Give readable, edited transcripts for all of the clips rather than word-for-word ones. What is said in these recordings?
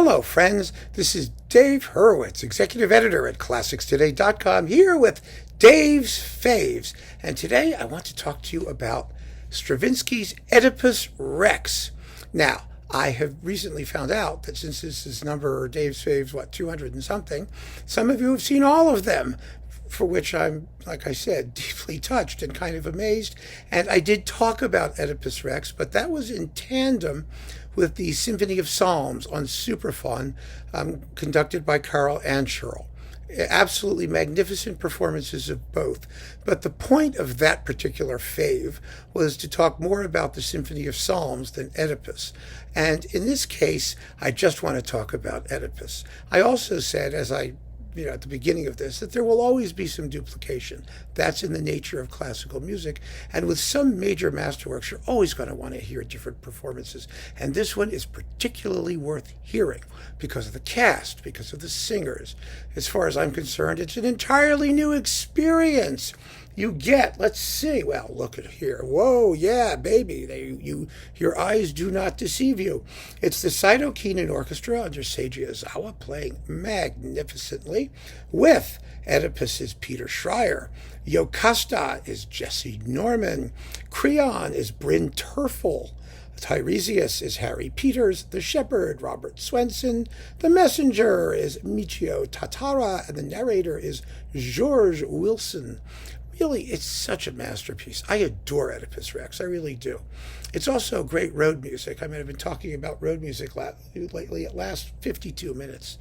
Hello, friends. This is Dave Hurwitz, executive editor at ClassicsToday.com, here with Dave's Faves. And today I want to talk to you about Stravinsky's Oedipus Rex. Now, I have recently found out that since this is number Dave's Faves, 200 and something, some of you have seen all of them, for which I'm, like I said, deeply touched and kind of amazed. And I did talk about Oedipus Rex, but that was in tandem with the Symphony of Psalms on Superfon, conducted by Carl Anschurl. Absolutely magnificent performances of both. But the point of that particular fave was to talk more about the Symphony of Psalms than Oedipus. And in this case, I just want to talk about Oedipus. I also said, as I at the beginning of this, that there will always be some duplication. That's in the nature of classical music. And with some major masterworks, you're always going to want to hear different performances. And this one is particularly worth hearing because of the cast, because of the singers. As far as I'm concerned, it's an entirely new experience. You get, let's see, well, look at here. Whoa, yeah, baby, your eyes do not deceive you. It's the Saito Kinen Orchestra under Seiji Ozawa playing magnificently with Oedipus is Peter Schreier, Jocasta is Jesse Norman, Creon is Bryn Terfel, Tiresias is Harry Peters, the Shepherd, Robert Swenson, the Messenger is Michio Tatara, and the narrator is George Wilson. Really, it's such a masterpiece. I adore Oedipus Rex. I really do. It's also great road music. I mean, I've been talking about road music lately. It lasts 52 minutes.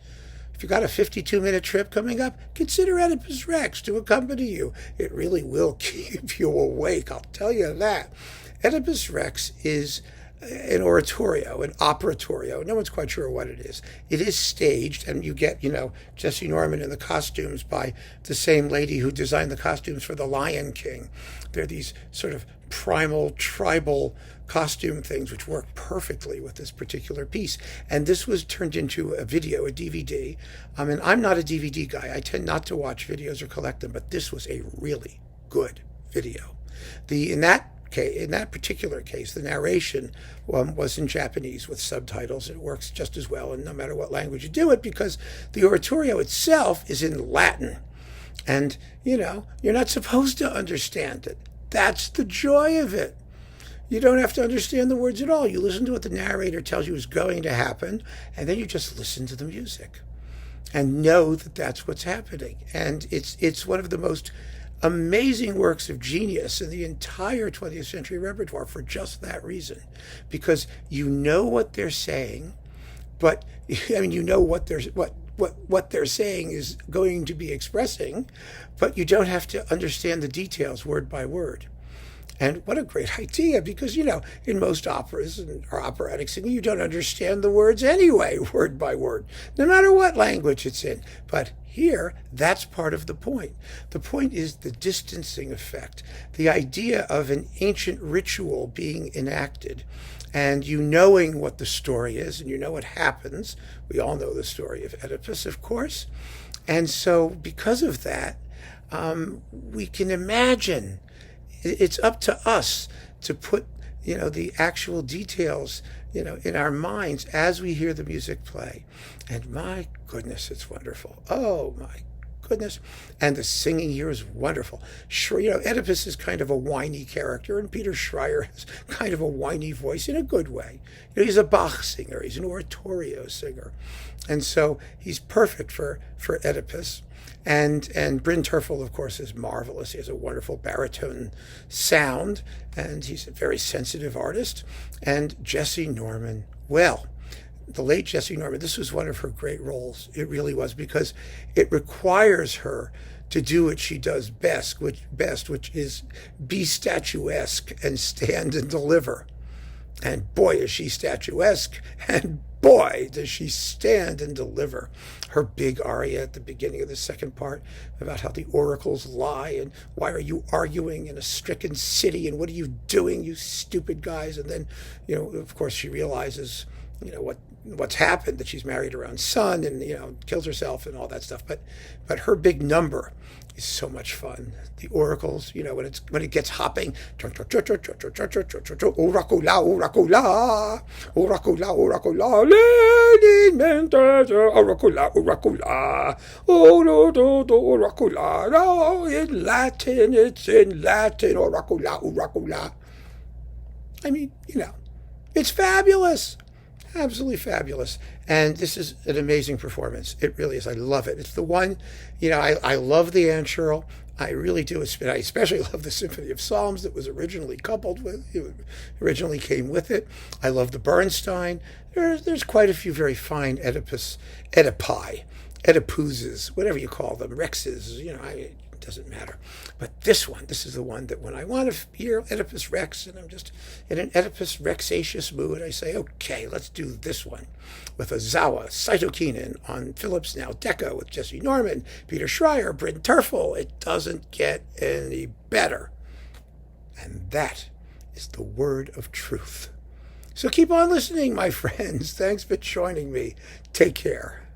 If you've got a 52-minute trip coming up, consider Oedipus Rex to accompany you. It really will keep you awake, I'll tell you that. Oedipus Rex is an oratorio, an operatorio. No one's quite sure what it is. It is staged, and you get, Jesse Norman in the costumes by the same lady who designed the costumes for The Lion King. They're these sort of primal, tribal costume things which work perfectly with this particular piece. And this was turned into a video, a DVD. And I'm not a DVD guy. I tend not to watch videos or collect them, but this was a really good video. In that particular case, the narration was in Japanese with subtitles. It works just as well, and no matter what language you do it, because the oratorio itself is in Latin. And, you're not supposed to understand it. That's the joy of it. You don't have to understand the words at all. You listen to what the narrator tells you is going to happen, and then you just listen to the music and know that that's what's happening. And it's one of the most amazing works of genius in the entire 20th century repertoire for just that reason, because you know what they're saying, but you know what they're saying is going to be expressing, but you don't have to understand the details word by word. And what a great idea, because, in most operas or operatic singing, you don't understand the words anyway, word by word, no matter what language it's in. But here, that's part of the point. The point is the distancing effect, the idea of an ancient ritual being enacted, and you knowing what the story is, and you know what happens. We all know the story of Oedipus, of course. And so because of that, we can imagine. It's up to us to put, the actual details, in our minds as we hear the music play. And my goodness, it's wonderful. Oh, my goodness. And the singing here is wonderful. Sure, Oedipus is kind of a whiny character, and Peter Schreier has kind of a whiny voice in a good way. He's a Bach singer. He's an oratorio singer. And so he's perfect for Oedipus. And Bryn Terfel, of course, is marvelous. He has a wonderful baritone sound, and he's a very sensitive artist. And Jesse Norman, well, the late Jesse Norman, this was one of her great roles. It really was, because it requires her to do what she does best, which is be statuesque and stand and deliver. And boy, is she statuesque, and boy, does she stand and deliver. Her big aria at the beginning of the second part about how the oracles lie, and why are you arguing in a stricken city, and what are you doing, you stupid guys? And then, of course, she realizes, what's happened, that she's married her own son and, kills herself and all that stuff. But her big number is so much fun. The oracles, when it gets hopping, oracula, oracula, oracula, lady mentor, oracula, oracula, oracula. Oh, in Latin, it's in Latin, oracula, oracula. I mean, it's fabulous. Absolutely fabulous. And this is an amazing performance. It really is. I love it. It's the one, I love the Anchurl. I really do. I especially love the Symphony of Psalms that was originally coupled with, originally came with it. I love the Bernstein. There's quite a few very fine Oedipuses, whatever you call them, Rexes, it doesn't matter. But this is the one that when I want to hear Oedipus Rex and I'm just in an Oedipus Rexatious mood, I say, okay, let's do this one with Ozawa, Saito Kinen on Philips, now Decca with Jesse Norman, Peter Schreier, Bryn Terfel. It doesn't get any better. And that is the word of truth. So keep on listening, my friends. Thanks for joining me. Take care.